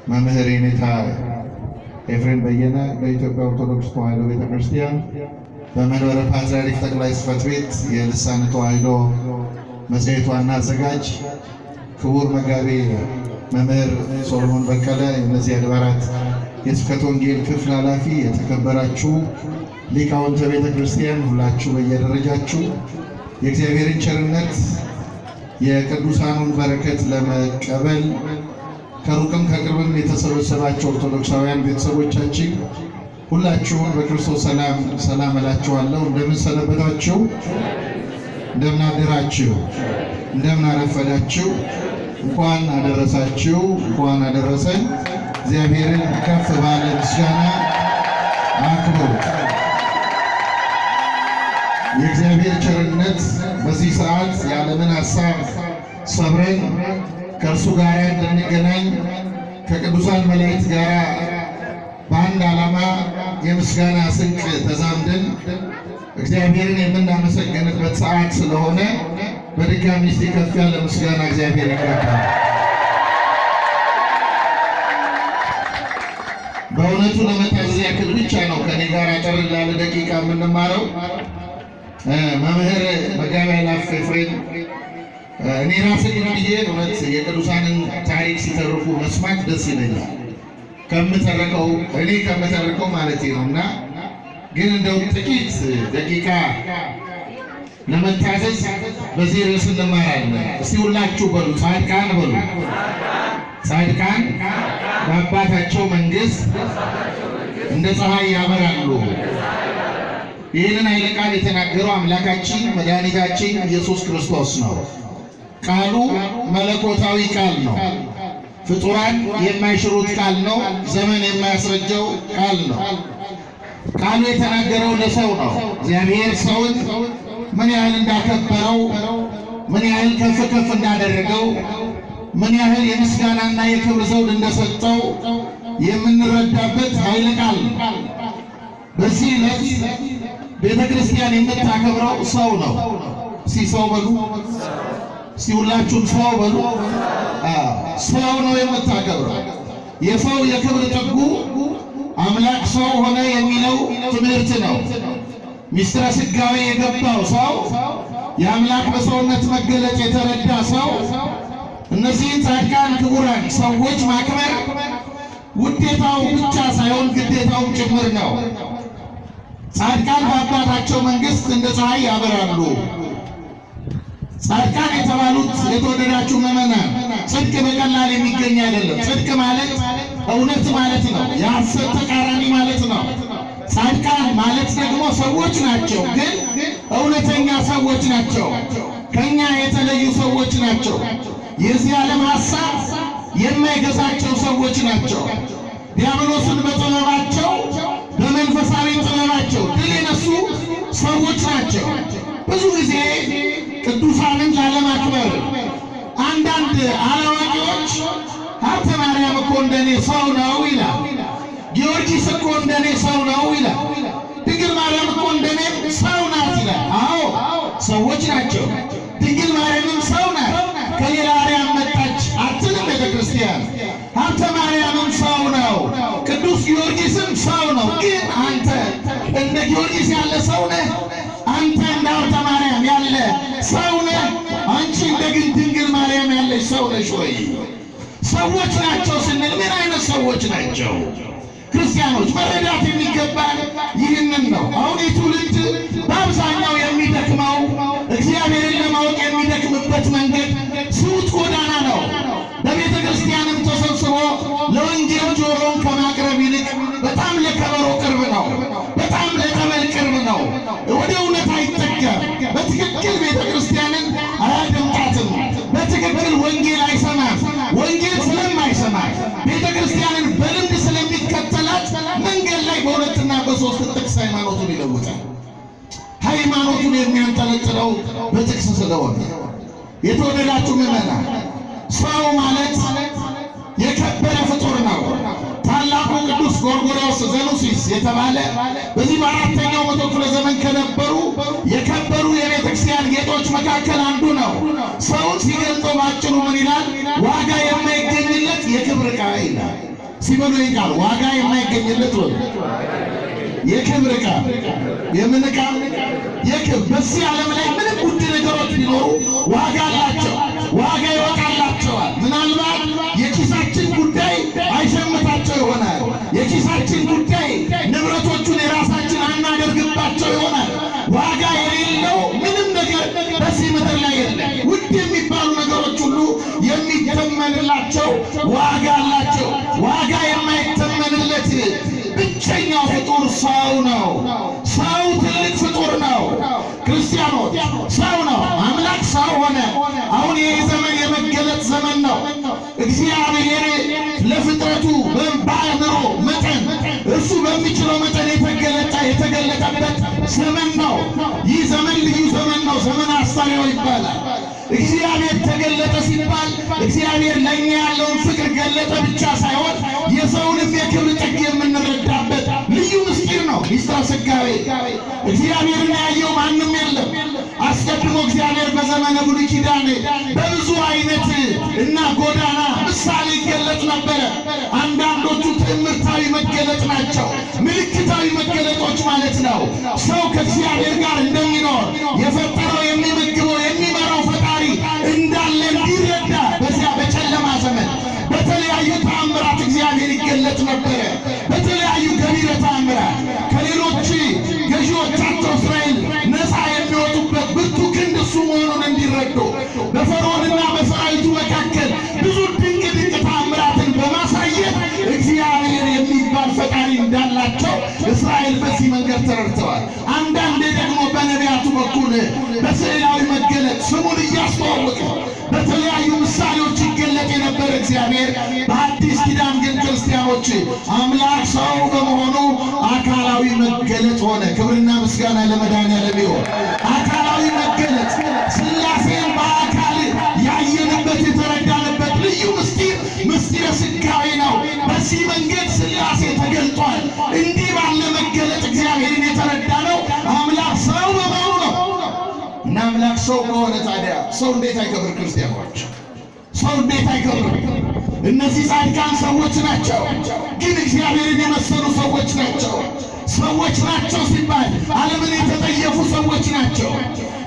መምህር የኔታ ኤፍሬም በየነ በኢትዮጵያ ኦርቶዶክስ ተዋሕዶ ቤተክርስቲያን በመንበረ ፓትርያርክ ጠቅላይ ጽሕፈት ቤት የልሳነ ተዋሕዶ መጽሔት ዋና አዘጋጅ፣ ክቡር መጋቤ መምህር ሶሎሞን በቀለ የእነዚህ አድባራት የስብከተ ወንጌል ክፍል ኃላፊ፣ የተከበራችሁ ሊቃውንተ ቤተ ክርስቲያን ሁላችሁ በየደረጃችሁ የእግዚአብሔርን ቸርነት የቅዱሳኑን በረከት ለመቀበል ከሩቅም ከቅርብም የተሰበሰባችሁ ኦርቶዶክሳውያን ቤተሰቦቻችን ሁላችሁም በክርስቶስ ሰላም እላችኋለሁ። እንደምን ሰነበታችሁ? እንደምን አደራችሁ? እንደምን አረፈዳችሁ? እንኳን አደረሳችሁ፣ እንኳን አደረሰን። እግዚአብሔርን ከፍ ባለ ምስጋና አክብሩ። የእግዚአብሔር ቸርነት በዚህ ሰዓት የዓለምን ሐሳብ ሰብረን ከእርሱ ጋር እንድንገናኝ ከቅዱሳን መላእክት ጋር በአንድ ዓላማ የምስጋና ስንቅ ተዛምደን እግዚአብሔርን የምናመሰግንበት ሰዓት ስለሆነ በድጋሚ እስቲ ከፍ ያለ ምስጋና እግዚአብሔር ይገባል። በእውነቱ ለመታዘዝ ያክል ብቻ ነው ከኔ ጋር አጠር ላለ ደቂቃ የምንማረው። መምህር መጋቤ ኃይላፍ ኤፍሬም እኔ ራሴ እንግዲህ እውነት የቅዱሳንን ታሪክ ሲተርኩ መስማት ደስ ይለኛል ከምተርከው ማለት ነውና፣ ግን እንደው ጥቂት ደቂቃ ለመታዘዝ በዚህ ርዕስ እንማራለን። እስቲ ሁላችሁ በሉ፣ ጻድቃን በሉ። ጻድቃን በአባታቸው መንግሥት እንደ ፀሐይ ያበራሉ። ይህንን ኃይለ ቃል የተናገረው አምላካችን መድኃኒታችን ኢየሱስ ክርስቶስ ነው። ቃሉ መለኮታዊ ቃል ነው። ፍጡራን የማይሽሩት ቃል ነው። ዘመን የማያስረጀው ቃል ነው። ቃሉ የተናገረው ለሰው ነው። እግዚአብሔር ሰውን ምን ያህል እንዳከበረው፣ ምን ያህል ከፍ ከፍ እንዳደረገው፣ ምን ያህል የምስጋናና የክብር ዘውድ እንደሰጠው የምንረዳበት ኃይለ ቃል ነው። በዚህ ዕለት ቤተ ክርስቲያን የምታከብረው ሰው ነው። እስቲ ሰው በሉ። እስቲ ሁላችሁም ሰው በሉ። ሰው ነው የምታከብረው። የሰው የክብር ጥጉ አምላክ ሰው ሆነ የሚለው ትምህርት ነው። ሚስጥረ ሥጋዌ የገባው ሰው፣ የአምላክ በሰውነት መገለጥ የተረዳ ሰው እነዚህን ጻድቃን ክቡራን ሰዎች ማክበር ውዴታው ብቻ ሳይሆን ግዴታውም ጭምር ነው። ጻድቃን በአባታቸው መንግሥት እንደ ፀሐይ ያበራሉ። ጻድቃን የተባሉት የተወደዳችሁ ምዕመናን፣ ጽድቅ በቀላል የሚገኝ አይደለም። ጽድቅ ማለት እውነት ማለት ነው። የሐሰት ተቃራኒ ማለት ነው። ጻድቃን ማለት ደግሞ ሰዎች ናቸው፣ ግን እውነተኛ ሰዎች ናቸው። ከኛ የተለዩ ሰዎች ናቸው። የዚህ ዓለም ሐሳብ የማይገዛቸው ሰዎች ናቸው። ዲያብሎስን በጥበባቸው በመንፈሳዊ ጥበባቸው ድል የነሱ ሰዎች ናቸው። ብዙ ጊዜ ቅዱሳንን ላለማክበር አንዳንድ አላዋቂዎች ሀብተ ማርያም እኮ እንደኔ ሰው ነው ይላል። ጊዮርጊስ እኮ እንደኔ ሰው ነው ይላል። ድንግል ማርያም እኮ እንደኔ ሰው ናት ይላል። አዎ ሰዎች ናቸው። ድንግል ማርያምም ሰው ናት። ከሌላ አርያም መጣች አትልም ቤተ ክርስቲያን። ሀብተ ማርያምም ሰው ነው። ቅዱስ ጊዮርጊስም ሰው ነው። ግን አንተ እንደ ጊዮርጊስ ያለ ሰው ነህ? አንተ እንደ ሀብተ ማርያም ያለ ሰው ነህ? አንቺ እንደ ድንግል ማርያም ያለች ሰው ነሽ ወይ? ሰዎች ናቸው ስንል ምን አይነት ሰዎች ናቸው? ክርስቲያኖች መረዳት የሚገባን ይህንን ነው። አሁን የትውልድ በአብዛኛው የሚደክመው እግዚአብሔርን ለማወቅ የሚደክምበት መንገድ ስውት ጎዳና ነው። በቤተ ክርስቲያንም ተሰብስቦ ለወንጌል ጆሮን ከማቅረብ ይልቅ በጣም ለከበሮ ቅርብ ነው፣ በጣም ለጠበል ቅርብ ነው። ወደ እውነት አይጠጋም። በትክክል ቤተ ክርስቲያንን አያደምጣትም። በትክክል ወንጌል አይሰማም። ወንጌል ስለማይሰማ ቤተ ክርስቲያንን በልምድ ስለሚከተላት መንገድ ላይ በሁለትና በሶስት ጥቅስ ሃይማኖቱን ይለውጣል። ሃይማኖቱን የሚያንጠለጥለው በጥቅስ ስለሆነ የተወደዳችሁ ምዕመናን፣ ሰው ማለት የከበረ ፍጡር ነው። ታላቁ ቅዱስ ጎርጎርዮስ ዘኑሲስ የተባለ በዚህ በአራተኛው መቶ ክፍለ ዘመን ከነበሩ የከበሩ የቤተ ክርስቲያን ጌጦች መካከል አንዱ ነው። ሰውን ሲገልጠው ባጭሩ ምን ይላል? ዋጋ የማይገኝለት የክብር ዕቃ ይላል። ሲበሉ ይቃል ዋጋ የማይገኝለት ወይ የክብር ዕቃ የምን ዕቃ የክብር በዚህ ዓለም ላይ ምንም ውድ ነገሮች ቢኖሩ ዋጋ አላቸው፣ ዋጋ ይወጣላቸዋል። ምናልባት የኪሳችን ጉዳይ አይሸምታቸው ይሆናል። የኪሳችን ጉዳይ ንብረቶቹን የራሳችን አናደርግባቸው ይሆናል። ዋጋ የሌለው ምንም ነገር በዚህ ምድር ላይ የለም። ውድ የሚባሉ ነገሮች ሁሉ የሚተመንላቸው ዋጋ አላቸው። ዋጋ የማይተመንለት ብቸኛው ፍጡር ሰው ነው። ሰው ትልቅ ፍጡር ነው። ክርስቲያኖች ሰው ነው። አምላክ ሰው ሆነ። አሁን ይህ ዘመን የመገለጥ ዘመን ነው። እግዚአብሔር ለፍጥረቱ በአእምሮ መጠን እርሱ በሚችለው መጠን የተገለጠበት ዘመን ነው። ይህ ዘመን ልዩ ዘመን ነው። ዘመን አስተርእዮ ይባላል። እግዚአብሔር ተገለጠ ሲባል እግዚአብሔር ለእኛ ያለውን ፍቅር ገለጠ ብቻ ሳይሆን የሰውንም የክብር ጥግ የምንረዳበት ልዩ ምስጢር ነው። ሚስጥረ ሥጋዌ እግዚአብሔርን ያየው ማንም የለም። አስቀድሞ እግዚአብሔር በዘመነ ብሉይ ኪዳን በብዙ አይነት እና ጎዳና ምሳሌ ይገለጥ ነበረ። አንዳንዶቹ ትምህርታዊ መገለጥ ናቸው፣ ምልክታዊ መገለጦች ማለት ነው። ሰው ከእግዚአብሔር ጋር እንደሚኖር የፈጠረው የሚመግበው የሚመራው ፈጣሪ እንዳለ እንዲረዳ በዚያ በጨለማ ዘመን በተለያዩ ተአምራት እግዚአብሔር ይገለጥ ነበረ። በተለያዩ ገቢረ ተአምራት ከሌሎች ገዢዎቻቸው እስራኤል ነፃ የሚወጡበት ብርቱ ክንድ እሱ መሆኑን እንዲረዱ በፈርዖንና በሰራዊቱ መካከል ብዙ ድንቅ ተአምራትን በማሳየት እግዚአብሔር የሚባል ፈጣሪ እንዳላቸው እስራኤል በዚህ መንገድ ተረድተዋል። አንዳንዴ ደግሞ በነቢያቱ በኩል በስዕላዊ መገለጥ ስሙን እያስተዋወቀ በተለያዩ ምሳሌዎች ይገለጥ የነበረ እግዚአብሔር በአዲስ ኪዳን ግን ክርስቲያኖች አምላክ ሰው በመሆኑ አካላዊ መገለጥ ሆነ። ክብርና ምስጋና ለመድኃኔዓለም ይሁን። አካላዊ መገለጥ ሥላሴን በአካል ያየንበት የተረዳንበት ልዩ ምስጢረ ሥጋዌ ነው። በዚህ መንገድ ሥላሴ ተገልጧል። እንዲህ ባለ መገለጥ እግዚአብሔርን የተረዳ ነው አምላክ ሰው በመሆኑ ነው። እና አምላክ ሰው ከሆነ ታዲያ ሰው እንዴት አይከብር? ክርስቲያኖች ሰው እንዴት አይከብር? እነዚህ ጻድቃን ሰዎች ናቸው፣ ግን እግዚአብሔርን የመሰሉ ሰዎች ናቸው። ሰዎች ናቸው ሲባል ዓለምን የተጠየፉ ሰዎች ናቸው።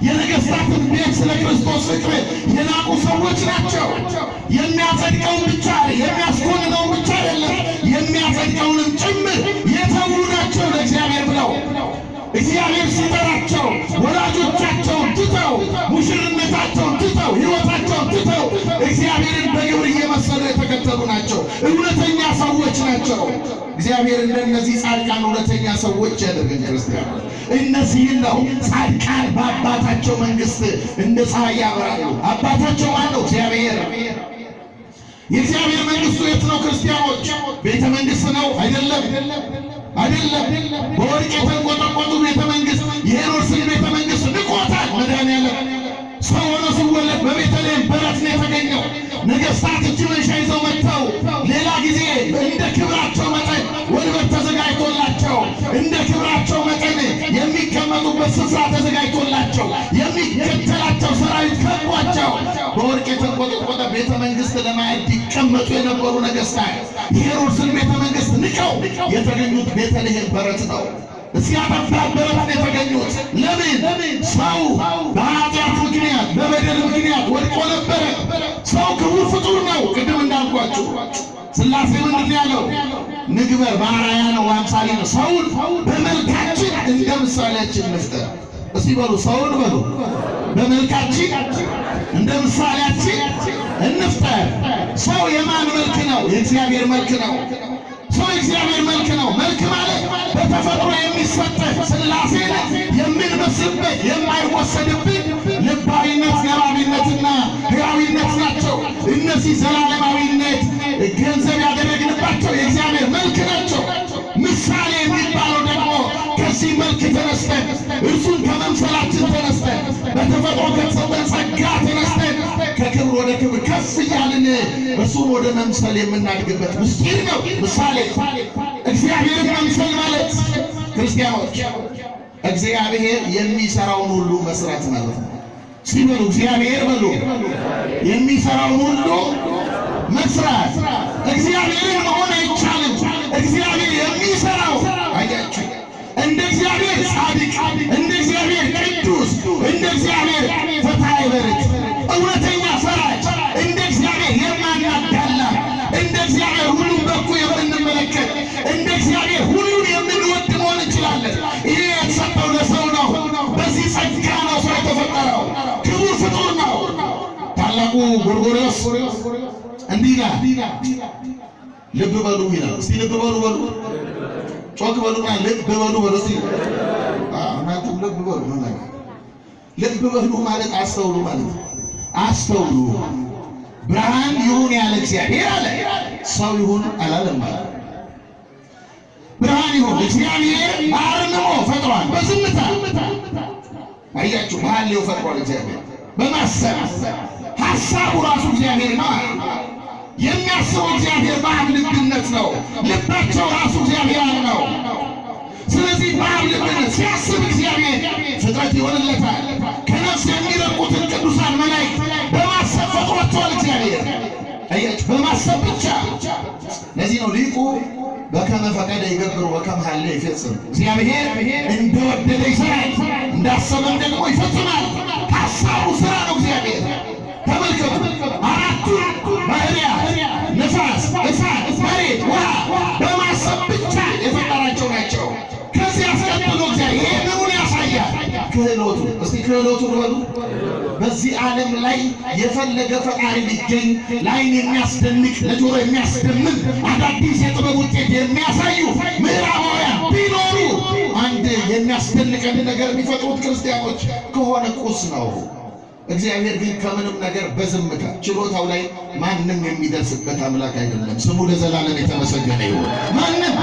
የነገሥታትን ቤት ስለ ክርስቶስ ፍቅር የናቁ ሰዎች ናቸው። የሚያጸድቀውን ብቻ የሚያስኮንነውን ብቻ አይደለም የሚያጸድቀውንም ጭምር የተዉ ናቸው ለእግዚአብሔር ብለው እግዚአብሔር ሲጠራቸው ወላጆቻቸውን ትተው ሙሽርነታቸውን ትተው ሕይወታቸውን ትተው እግዚአብሔርን በግብር እየመሰሉ የተከተሉ ናቸው። እውነተኛ ሰዎች ናቸው። እግዚአብሔር እንደነዚህ ጻድቃን እውነተኛ ሰዎች ያደርገን። ክርስቲያኖች እነዚህን ነው ጻድቃን በአባታቸው መንግሥት እንደ ፀሐይ ያበራሉ። አባታቸው ማን ነው? እግዚአብሔር። የእግዚአብሔር መንግሥቱ የት ነው? ክርስቲያኖች ቤተ መንግሥት ነው? አይደለም። በወርቅ የተንቆጠቆጡ ቤተ መንግሥት የሄሮድስን ቤተ መንግሥት ንቆታል መድኃኔዓለም። ሰው ሆኖ ሲወለድ በቤተልሔም በረት ነው የተገኘው። ነገሥታት እጅ መንሻ ይዘው መጥተው ሌላ ጊዜ እንደ ክብራቸው መጠን ወንበር ተዘጋጅቶላቸው እንደ ክብራቸው መጠን የሚቀመጡበት ስፍራ ተዘጋጅቶላቸው የሚከተላቸው ሰራዊት ከቧቸው በወርቅ የተንቆጠቆጠ ቤተ መንግሥት ለማየት ይቀመጡ የነበሩ ነገሥታት የሄሮድስን ቤተ መንግሥት ንቀው የተገኙት ቤተልሔም በረት ነው። ሲያጠፋት በረት የተገኙት ለምን? ሰው በኃጢአት ምክንያት በበደል ምክንያት ወድቆ ነበረ። ሰው ክቡር ፍጡር ነው። ቅድም እንዳልኳችሁ ሥላሴ ምንድን ያለው? ንግበር በአርአያነ ወአምሳሊነ፣ ሰውን በመልካችን እንደ ምሳሌያችን እንፍጠር። እስቲ በሉ ሰውን በሉ በመልካችን እንደ ምሳሌያችን እንፍጠር። ሰው የማን መልክ ነው? የእግዚአብሔር መልክ ነው። ሰው የእግዚአብሔር መልክ ነው። መልክ ማለት በተፈጥሮ የሚሰጠን ሥላሴን የምንመስልበት የማይወሰድብን ልባዊነት፣ ነባቢነትና ሕያዊነት ናቸው። እነዚህ ዘላለማዊነት ገንዘብ ያደረግንባቸው የእግዚአብሔር መልክ ናቸው። ምሳሌ የሚባለው ደግሞ ከዚህ መልክ ተነስተን እርሱን ከመምሰላችን ተነስተን በተፈጥሮ ከተሰጠን ጸጋ ተነስተን ከክብር ወደ ክብር ከፍ እያልን እርሱን ወደ መምሰል የምናድግበት ምስጢር ነው ምሳሌ። እግዚአብሔርን መምሰል ማለት ክርስቲያኖች እግዚአብሔር የሚሰራውን ሁሉ መስራት ማለት ነው። ሲበሉ እግዚአብሔር በሉ የሚሰራውን ሁሉ መስራት። እግዚአብሔርን መሆን አይቻልም። ታላቁ ጎርጎርዮስ እንዲህ ይላል፣ ልብ በሉ ይላል። እስቲ ልብ በሉ በሉ፣ ጮክ በሉና ልብ በሉ በሉ። እስቲ እናንተም ልብ በሉ ነው ማለት። ልብ በሉ ማለት አስተውሉ ማለት ነው። አስተውሉ። ብርሃን ይሁን ያለ እግዚአብሔር አለ፣ ሰው ይሁን አላለም ማለት። ብርሃን ይሁን እግዚአብሔር አርምሞ ፈጥሯል፣ በዝምታ አያችሁ። ባህሌው ፈጥሯል እግዚአብሔር በማሰብ ሐሳቡ ራሱ እግዚአብሔር ነው። የሚያስበው እግዚአብሔር በአብ ልብነት ነው። ልባቸው ራሱ እግዚአብሔር ነው። ስለዚህ በአብ ልብነት ሲያስብ እግዚአብሔር ፍጥረት ይሆንለታል። ከነፍስ የሚረቁትን ቅዱሳን መላእክት በማሰብ ፈጥሯቸዋል እግዚአብሔር። አያችሁ በማሰብ ብቻ። ለዚህ ነው ሊቁ በከመ ፈቀደ ይገብር ወከመ ሀለ ይፈጽም። እግዚአብሔር እንደወደደ ይሰራል፣ እንዳሰበም ደግሞ ይፈጽማል። ሐሳቡ ስራ ነው እግዚአብሔር። ተመልከቱ፣ አራቱ ባህርያት ነፋስ፣ እሳት፣ መሬት፣ ውሃ በማሰብ ብቻ የፈጠራቸው ናቸው። ከዚህ አስቀጥሎ እግዚአብሔር ይህንን ያሳያል። ክህሎቱ እስቲ ክህሎቱን በሉ። በዚህ ዓለም ላይ የፈለገ ፈጣሪ ሊገኝ ለዓይን የሚያስደንቅ ለጆሮ የሚያስደምም አዳዲስ የጥበብ ውጤት የሚያሳዩ ምዕራባውያን ቢኖሩ አንድ የሚያስደንቀን ነገር የሚፈጥሩት ክርስቲያኖች ከሆነ ቁስ ነው። እግዚአብሔር ግን ከምንም ነገር በዝምታ ችሎታው ላይ ማንም የሚደርስበት አምላክ አይደለም። ስሙ ለዘላለም የተመሰገነ ይሁን። ማንም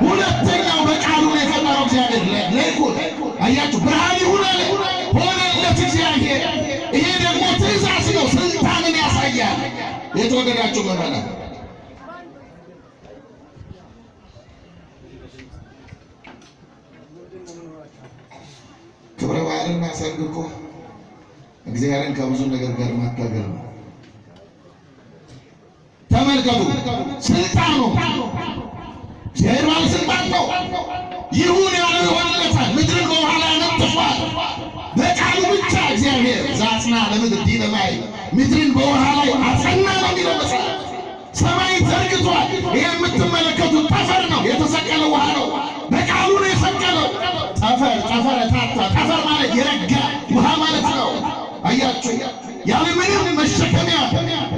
ሁለተኛው በቃሉ ነው የፈጠረው እግዚአብሔር ለይኩን። አያችሁ ብርሃን ይሁን አለ፣ ሆነለት እግዚአብሔር። ይሄ ደግሞ ትእዛዝ ነው፣ ስልጣንን ያሳያል። የተወደዳችሁ ምዕመናን ክብረ በዓልና ሰርግ እኮ እግዚአብሔርን ከብዙ ነገር ጋር ማታገል ነው። ተመልከቱ፣ ስልጣኑ እግዚአብሔር ባለስልጣን ነው። ይሁን ያለው ይሆንለታል። ምድርን በውሃ ላይ አነጥፏል። በቃሉ ብቻ እግዚአብሔር ዘአጽንዐ ለምድር ዲበ ማይ፣ ምድርን በውሃ ላይ አጸና ነው የሚለው መጽሐፍ። ሰማይ ዘርግቷል። ይህ የምትመለከቱት ጠፈር ነው፣ የተሰቀለ ውሃ ነው። በቃሉ ነው የሰቀለው። ጠፈር ጠፈረታታ፣ ጠፈር ማለት የረጋ ውሃ ማለት ነው። አያችሁ፣ ያለ ምንም መሸከሚያ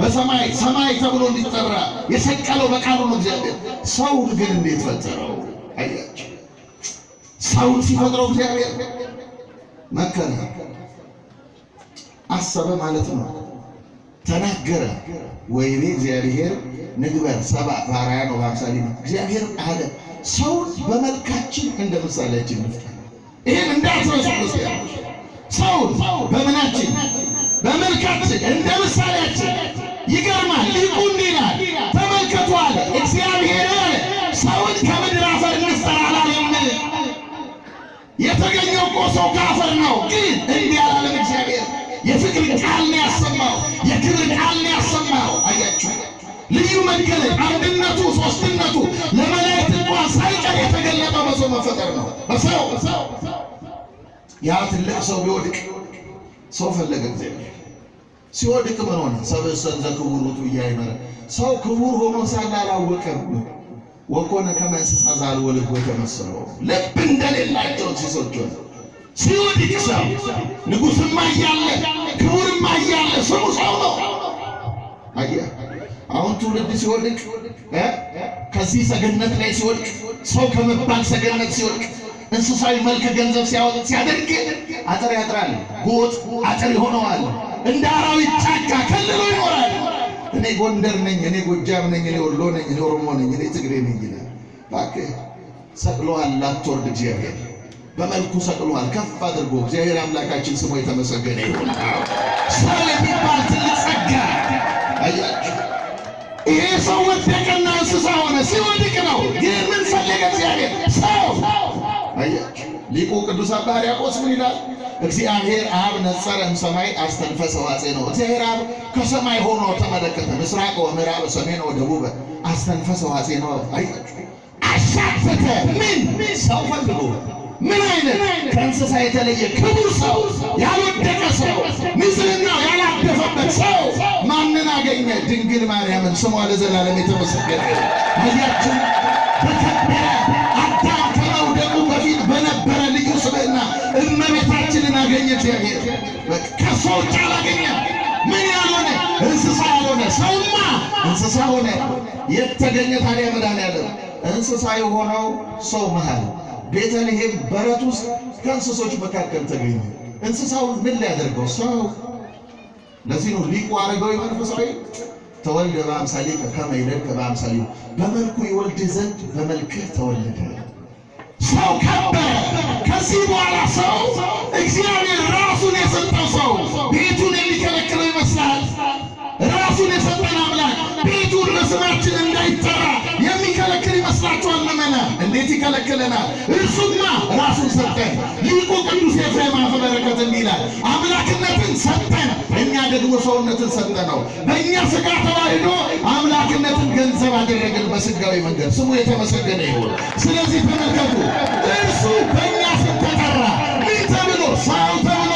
በሰማይ ሰማይ ተብሎ እንዲጠራ የሰቀለው በቃሉ ነው እግዚአብሔር። ሰውን ግን እንዴት ፈጠረው? አያችሁ፣ ሰውን ሲፈጥረው እግዚአብሔር መከረ፣ አሰበ ማለት ነው። ተናገረ። ወይቤ እግዚአብሔር ንግበር ሰብአ በአርአያነ ወበአምሳሊነ፣ እግዚአብሔር አለ ሰውን በመልካችን እንደ ምሳሌያችን እንፍጠር። ይህን እንዳትረሱ ክርስቲያኖች። ሰውን በምናችን በመልካችን እንደ ምሳሌያችን። ይገርማል። ሊቁ እንዲህ ይላል፣ ተመልከቱ አለ እግዚአብሔር ሰውን ከምድር አፈር እንፍጠር አላለም። የተገኘው እኮ ሰው ከአፈር ነው። ግን እንዲህ አላለም እግዚአብሔር። የፍቅር ቃል ነው ያሰማው፣ የክብር ቃል ነው ያሰማው። አያችሁ፣ ልዩ መገለጥ አንድነቱ፣ ሶስትነቱ ለመላእክት እንኳን ሳይቀር የተገለጠው በሰው መፈጠር ነው። በሰው ያ ትልቅ ሰው ቢወድቅ ሰው ፈለገ እግዚአብሔር። ሲወድቅ ምን ሆነ? ሰብእሰን ዘክቡር ውእቱ ኢያእመረ፣ ሰው ክቡር ሆኖ ሳለ አላወቀም። ወኮነ ከመ እንስሳ ዘአልቦ ልብ ወተመሰለው፣ ልብ እንደሌላቸው እንስሶች ሆነ። ሲወድቅ ሰው ንጉሥማ እያለ ክቡርማ እያለ ስሙ ሰው ነው። አየህ፣ አሁን ትውልድ ሲወድቅ ከዚህ ሰገነት ላይ ሲወድቅ፣ ሰው ከመባል ሰገነት ሲወድቅ፣ እንስሳዊ መልክ ገንዘብ ሲያደርግ አጥር ያጥራል፣ ጎጥ አጥር ይሆነዋል። እንደ አራዊት ጫካ ከልሎ ይኖራል። እኔ ጎንደር ነኝ፣ እኔ ጎጃም ነኝ፣ እኔ ወሎ ነኝ፣ እኔ ኦሮሞ ነኝ፣ እኔ ትግሬ ነኝ ይላል። እባክህ ሰቅሎሃል፣ ላትወርድ እግዚአብሔር በመልኩ ሰቅሎሃል፣ ከፍ አድርጎ። እግዚአብሔር አምላካችን ስሙ የተመሰገነ ይሁን። ሰው የሚባል ትልቅ ጸጋ። አያችሁ፣ ይሄ ሰው ወደቀና እንስሳ ሆነ። ሲወድቅ ነው ግን ምን ፈለገ እግዚአብሔር? ሰው። አያችሁ፣ ሊቁ ቅዱስ አባ ሕርያቆስ ምን ይላል? እግዚአብሔር አብ ነጸረ እምሰማይ አስተንፈሰ ዋፄነው። እግዚአብሔር አብ ከሰማይ ሆኖ ተመለከተ፣ ምስራቅ ወምዕራብ ሰሜን ወደቡብ አስተንፈሰ ዋፄነው። አያችሁ፣ አሻተተ። ምን ሰው ፈልጎ ምን አይነት ከእንስሳ የተለየ ክቡር ሰው፣ ያልወደቀ ሰው፣ ንጽሕናው ያላደፈበት ሰው ማንን አገኘ? ድንግል ማርያምን። ስሟ ለዘላለም የተመሰገነ። አያችሁ፣ በከበረ አዳም ከመውደቁ በፊት በነበረ ልዩ ስብዕና እመቤታችንን አገኘ እግዚአብሔር። ከሰው ውጭ አላገኘም። እንስሳ ሆነ። የተገኘ ታዲያ መድኃኒዓለም እንስሳ የሆነው ሰው መሃል ቤተልሔም በረት ውስጥ ከእንስሶች መካከል ተገኘ። እንስሳውን ምን ሊያደርገው? ሰው። ለዚህ ነው ሊቁ አረጋዊ መንፈሳዊ ተወልደ በአምሳሊከ ከመ ይደልከ በአምሳሊሁ፣ በመልኩ ይወልድ ዘንድ በመልክህ ተወለደ። ሰው ከበረ። ከዚህ በኋላ ሰው እግዚአብሔር ራሱን የሰጠው ሰው ቤቱን የሚከለክለው ይመስላል? ራሱን የሰጠን አምላክ ቤቱን በስማችን እንዳይጠራ የሚከለክል ይመስላችኋል? ምዕመናን እንዴት ይከለክለናል? እርሱማ ራሱን ሰጠን። ሊቁ ቅዱስ ኤፍሬም አፈ በረከት ይላል አምላክነትን ሰጠን፣ እኛ ደግሞ ሰውነትን ሰጠነው። በእኛ ሥጋ ተዋህዶ አምላክነትን ገንዘብ አደረግን በሥጋዊ መንገድ። ስሙ የተመሰገነ ይሁን። ስለዚህ ተመልከቱ፣ እርሱ በእኛ ስም ተጠራ። ምን ተብሎ? ሰው ተብሎ።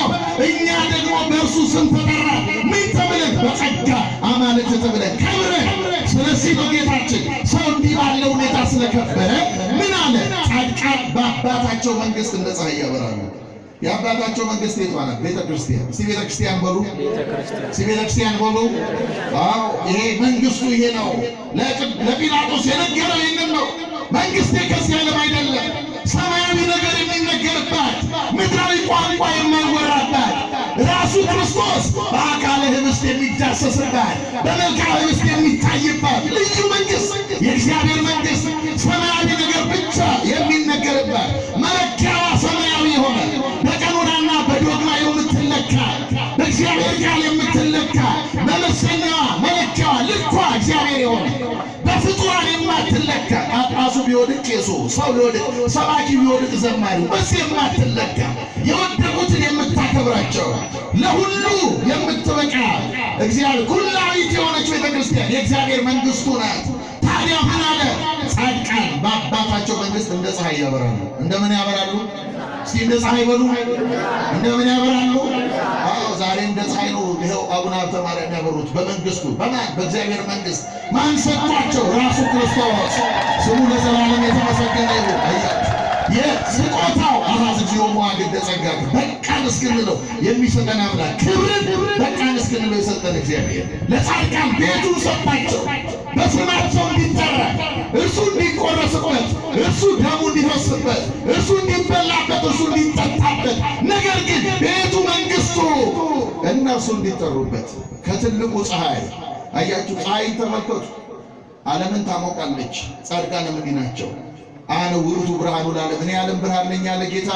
እኛ ደግሞ በእርሱ ስም ተጠራ። ምን ተብለን? በጸጋ አማልክት ተብለን ከብረን። ስለዚህ ነው ጌታችን ሰው እንዲህ ባለ ሁኔታ ስለከበረ ምን አለ? ጻድቃን በአባታቸው መንግሥት እንደ ፀሐይ ያበራሉ። የአባታቸው መንግሥት የቷ ናት? ቤተ ክርስቲያን። እስቲ ቤተ ክርስቲያን በሉ። እስቲ ቤተ ክርስቲያን በሉ። አዎ ይሄ መንግሥቱ ይሄ ነው። ለጲላጦስ የነገረው ይህንን ነው። መንግሥቴ ከዚህ ዓለም አይደለም፣ ሰማያዊ ነገር የሚነገርባት፣ ምድራዊ ቋንቋ የማይወራባት፣ ራሱ ክርስቶስ በአካለ ኅብስት የሚዳሰስባት፣ በመልክዓ ኅብስት የሚታይባት ልዩ መንግሥት፣ የእግዚአብሔር መንግሥት፣ ሰማያዊ ነገር ብቻ የሚነገርባት፣ መለኪያዋ ሰማያዊ የሆነ በቀኖናና በዶግማ የምትለካ፣ በእግዚአብሔር ቃል የምትለካ፣ በመሰኛዋ መለኪያዋ ልኳ እግዚአብሔር የሆነ በፍጡራን የማትለካ፣ ጳጳሱ ቢወድቅ ቄሱ፣ ሰው ቢወድቅ ሰባኪ ቢወድቅ ዘማሪው፣ በዚህ የማትለካ፣ የወደቁትን የምታከብራቸው፣ ለሁሉ የምትበቃ እግዚአብሔር ኩላዊት የሆነች ቤተ ክርስቲያን የእግዚአብሔር መንግሥቱ ናት። ታዲያ ምን አለ? ጻድቃን በአባታቸው መንግሥት እንደ ፀሐይ ያበራሉ። እንደምን ያበራሉ? እስቲ እንደ ፀሐይ በሉ። እንደምን ያበራሉ? አዎ ዛሬ እንደ ፀሐይ ነው። ይኸው አቡነ ሀብተ ማርያም ያበሩት በመንግሥቱ። በማን? በእግዚአብሔር መንግሥት። ማን ሰጥቷቸው? ራሱ ክርስቶስ። ስሙ ለዘላለም የተመሰገነ ይሁን። አያችሁ የስጦታው አሃዝ እግዚኦ መዋግደ ጸጋከ በቃን እስክንለው የሚሰጠን አምላክ ክብርን በቃን እስክንለው የሰጠን እግዚአብሔር ለጻድቃን ቤቱን ሰጣቸው። በስማቸው እንዲጠራ፣ እርሱ እንዲቆረስበት፣ እርሱ ደሙ እንዲፈስበት፣ እርሱ እንዲበላበት፣ እርሱ እንዲጠጣበት፣ ነገር ግን ቤቱ መንግሥቱ እነርሱ እንዲጠሩበት ከትልቁ ፀሐይ። አያችሁ ፀሐይን ተመልከቱ። ዓለምን ታሞቃለች። ጻድቃን እንዲህ ናቸው። አነ ውእቱ ብርሃኑ ለዓለም፣ እኔ የዓለም ብርሃን ነኝ ያለ ጌታ።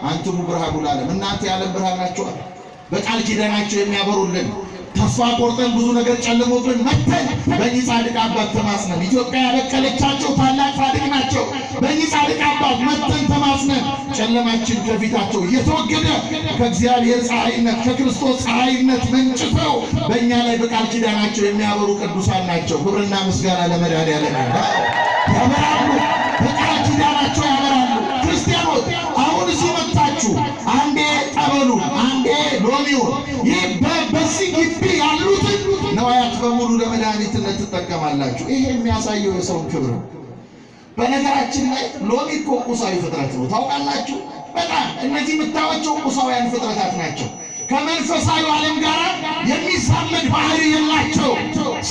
አንትሙ ብርሃኑ ለዓለም፣ እናንተ የዓለም ብርሃን ናችሁ። በቃል ኪዳናቸው የሚያበሩልን ተስፋ ቆርጠን ብዙ ነገር ጨልሞብን መተን በእኚህ ጻድቅ አባት ተማጽነን፣ ኢትዮጵያ ያበቀለቻቸው ታላቅ ጻድቅ ናቸው። በእኚህ ጻድቅ አባት መተን ተማጽነን ጨለማችን ከፊታቸው እየተወገደ ከእግዚአብሔር ፀሐይነት ከክርስቶስ ፀሐይነት መንጭተው በእኛ ላይ በቃል ኪዳናቸው የሚያበሩ ቅዱሳን ናቸው። ክብርና ምስጋና ለመድኃኔዓለም ያበራሉ። በቃል ኪዳናቸው ያበራሉ። ክርስቲያኖች አሁን እዚህ መጥታችሁ አንዴ ጠበሉን አንዴ ሎሚውን ይህ በዚህ ግቢ ያሉትን ነዋያት በሙሉ ለመድኃኒትነት ትጠቀማላችሁ። ይሄ የሚያሳየው የሰውን ክብር ነው። በነገራችን ላይ ሎሚ እኮ ቁሳዊ ፍጥረት ነው። ታውቃላችሁ? በጣም እነዚህ የምታዩዋቸው ቁሳውያን ፍጥረታት ናቸው። ከመንፈሳዊ ዓለም ጋር የሚዛመድ ባህሪ የላቸው።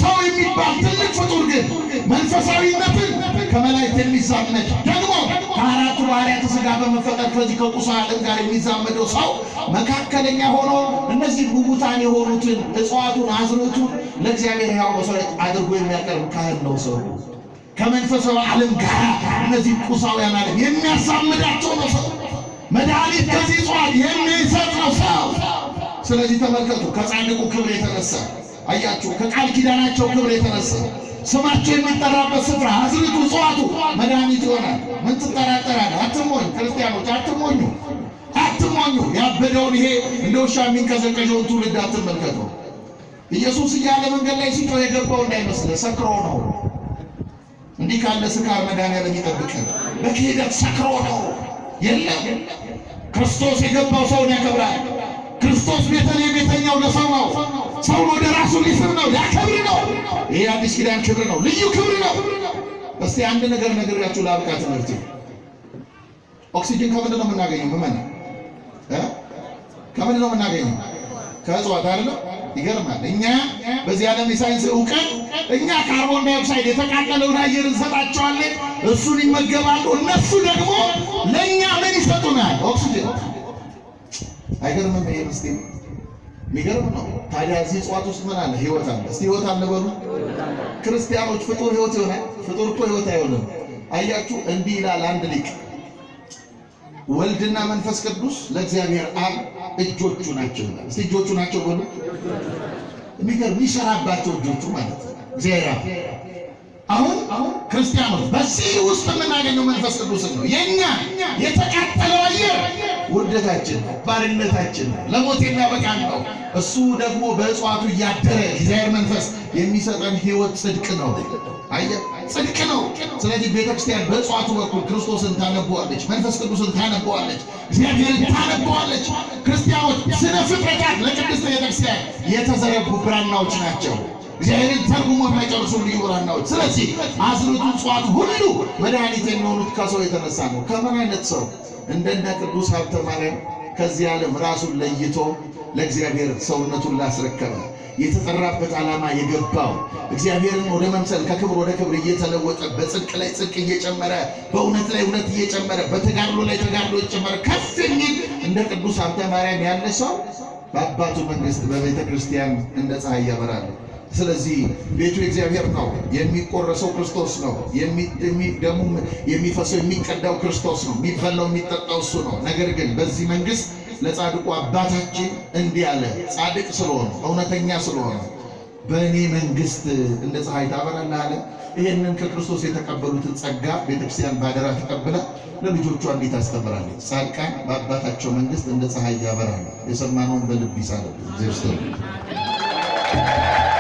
ሰው የሚባል ትልቅ ፍጡር ግን መንፈሳዊነትን ከመላእክት የሚዛመድ ደግሞ ከአራቱ ባህርያተ ሥጋ በመፈጠር ከዚህ ከቁሳዊ ዓለም ጋር የሚዛመደው ሰው መካከለኛ ሆኖ እነዚህ ጉጉታን የሆኑትን እጽዋቱን፣ አዝርዕቱን ለእግዚአብሔር ሕያው መሥዋዕት አድርጎ የሚያቀርብ ካህን ነው። ሰው ከመንፈሳዊ ዓለም ጋር እነዚህ ቁሳውያን ዓለም የሚያዛምዳቸው ነው። ሰው መድኃኒት ከዚህ እጽዋት የሚሰጥ ነው ሰው። ስለዚህ ተመልከቱ፣ ከጻድቁ ክብር የተነሳ አያችሁ፣ ከቃል ኪዳናቸው ክብር የተነሳ ስማቸው የሚጠራበት ስፍራ አዝርዕቱ፣ እጽዋቱ መድኃኒት ይሆናል። ምን ትጠራጠራለህ? አትሞኝ ክርስቲያኖች፣ አትሞኙ፣ አትሞኙ። ያበደውን ይሄ እንደ ውሻ የሚንቀዘቀዘውን ትውልድ አትመልከቱ። ኢየሱስ እያለ መንገድ ላይ ሲጮህ የገባው እንዳይመስልህ ሰክሮ ነው። እንዲህ ካለ ስካር መድኃኔዓለም ይጠብቀን። በክህደት ሰክሮ ነው። የለም ክርስቶስ የገባው ሰውን ያከብራል። ክርስቶስ ቤተልሔም የተኛው ለሰው ነው። ሰውን ወደ ራሱ ሊስብ ነው፣ ሊያከብር ነው። ይሄ አዲስ ኪዳን ክብር ነው፣ ልዩ ክብር ነው። እስቲ አንድ ነገር ነግሬያችሁ ላብቃ። ትምህርት ኦክሲጅን ከምንድን ነው የምናገኘው? ምመና ከምንድን ነው የምናገኘው? ከእጽዋት አይደለም? ይገርማል። እኛ በዚህ ዓለም የሳይንስ እውቀት እኛ ካርቦን ዳይኦክሳይድ የተቃጠለውን አየር እንሰጣቸዋለን፣ እሱን ይመገባሉ። እነሱ ደግሞ ለእኛ ምን ይሰጡናል? ኦክሲጅን። አይገርምም? ይሄ ምስጢር የሚገርም ነው። ታዲያ እዚህ እጽዋት ውስጥ ምን አለ? ህይወት አለ። እስቲ ህይወት አለ በሉ። ክርስቲያኖች ፍጡር ህይወት ይሆናል? ፍጡር እኮ ህይወት አይሆንም። አያችሁ፣ እንዲህ ይላል አንድ ሊቅ፣ ወልድና መንፈስ ቅዱስ ለእግዚአብሔር አብ እጆቹ ናቸው ይላል። እስቲ እጆቹ ናቸው በሉ። የሚገርም ይሰራባቸው እጆቹ ማለት ነው እግዚአብሔር። አሁን ክርስቲያኖች በዚህ ውስጥ የምናገኘው መንፈስ ቅዱስን ነው። የኛ የተቃጠለው አየር ውርደታችን ነው፣ ባርነታችን ነው፣ ለሞት የሚያበቃን ነው። እሱ ደግሞ በእጽዋቱ እያደረ እግዚአብሔር መንፈስ የሚሰጠን ህይወት ጽድቅ ነው። አየህ፣ ጽድቅ ነው። ስለዚህ ቤተክርስቲያን በእጽዋቱ በኩል ክርስቶስን ታነበዋለች፣ መንፈስ ቅዱስን ታነበዋለች፣ እግዚአብሔርን ታነበዋለች። ክርስቲያኖች ስነ ፍጥረታት ለቅድስት ቤተክርስቲያን የተዘረጉ ብራናዎች ናቸው። እግዚአብሔርን ተርጉሞ የማይጨርሱ ልዩ ብራናዎች። ስለዚህ አስርቱ እጽዋት ሁሉ መድኃኒት የሚሆኑት ከሰው የተነሳ ነው። ከምን አይነት ሰው? እንደነ ቅዱስ ሀብተ ማርያም ከዚህ ዓለም ራሱን ለይቶ ለእግዚአብሔር ሰውነቱን ላስረከበ የተጠራበት ዓላማ የገባው እግዚአብሔርን ወደ መምሰል ከክብር ወደ ክብር እየተለወጠ በጽድቅ ላይ ጽድቅ እየጨመረ በእውነት ላይ እውነት እየጨመረ በተጋድሎ ላይ ተጋድሎ እየጨመረ ከፍ የሚል እንደ ቅዱስ ሀብተ ማርያም ያለ ሰው በአባቱ መንግሥት በቤተ ክርስቲያን እንደ ፀሐይ ያበራል። ስለዚህ ቤቱ የእግዚአብሔር ነው። የሚቆረሰው ክርስቶስ ነው። ደሙ የሚፈሰው የሚቀዳው ክርስቶስ ነው። የሚበላው የሚጠጣው እሱ ነው። ነገር ግን በዚህ መንግሥት ለጻድቁ አባታችን እንዲህ አለ። ጻድቅ ስለሆነ እውነተኛ ስለሆነ በእኔ መንግሥት እንደ ፀሐይ ታበራለህ አለ። ይህንን ከክርስቶስ የተቀበሉትን ጸጋ ቤተክርስቲያን ባደራ ተቀብላ ለልጆቿ እንዴት አስተምራለች? ጻድቃን በአባታቸው መንግሥት እንደ ፀሐይ ያበራሉ። የሰማነውን በልብ ይሳል።